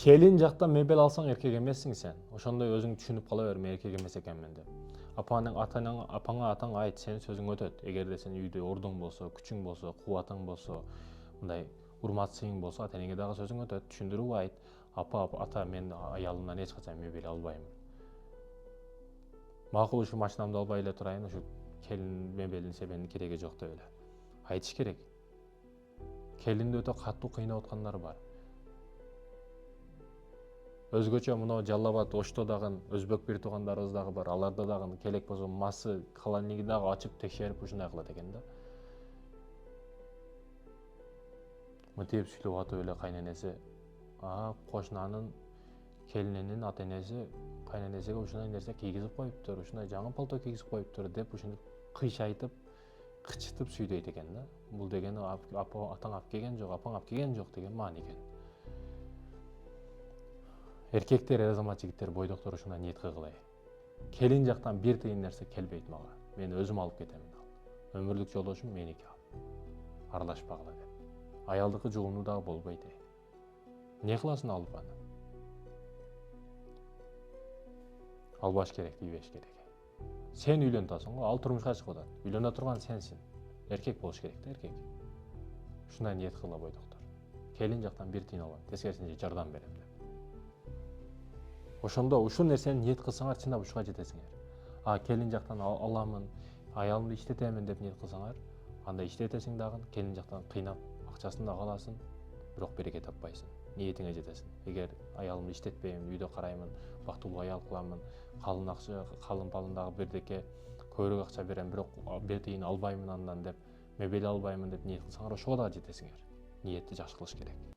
Келин жактан мебель алсаң эркек эмессиң сен. Ошондой өзүң түшүнүп кала бер, мен эркек эмес экенмин деп. Апаңа атаң айт, сенин сөзүң өтөт. Эгерде сен үйдө ордуң болсо, күчүң болсо, кубатың болсо, мындай урматсызың болсо, ата энеңе дагы сөзүң өтөт. Түшүндүрүп айт. Ата, мен аялымдан эч качан мебель албаймын. Макул, ушу машинамды албай эле турайын, ушу келин мебелин менин кереги жок деп эле айтыш керек. Келинди өтө катуу кыйнап аткандар бар. Өзгөчө мына Жалал Абад, Ошто дагы өзбек бир туугандарыбыз дагы бар. Аларда дагы керек болсо масы холодильниги дагы ачып текшерип ушундай кылат экен да. Мынтип сүйлөп атып эле кайненеси, кошунанын келининин ата энеси кайненесиге ушундай нерсе кийгизип коюптур, ушундай жаңы пальто кийгизип коюптур деп ушинтип кыйшайтып, кычытып сүйлөйт экен да. Бул дегени атаң алып келген жок, апаң алып келген жок деген маани экен. Эркектер, азамат жигиттер, бойдоктор ушундай ниет кылгылай. Келин жактан бир тыйын нерсе келбейт мага. Мен өзүм алып кетемин ал. Өмүрлүк жолдошум меники ал. Аралашпагыла деп. Аялдыкы жугумдуу дагы болбойт. Эмне кыласың алып аны? Албаш керек, тийбеш керек. Сен үйлөнүп атасың го, ал турмушка чыгып атат. Үйлөнө турган сенсиң. Эркек болуш керек да, эркек. Ушундай ниет кылгыла бойдоктор. Келин жактан бир тыйын албайм, тескерисинче жардам берем деп. Ошондо ушул нерсени ниет кылсаңар, чындап ушуга жетесиңер. Келин жактан аламын, аялымды иштетемин деп ниет кылсаңар, анда иштетесиң дагы, келин жактан кыйнап акчасын дагы аласың, бирок береке таппайсың. Ниетиңе жетесиң. Эгер аялымды иштетпейм, үйдө караймын, бактылуу аял кыламын, калын палын дагы бирдеке көбүрөөк акча берем, бирок бир тыйын албаймын андан деп, мебель албаймын деп ниет кылсаңар, ошого дагы жетесиңер. Ниетти жакшы кылыш керек.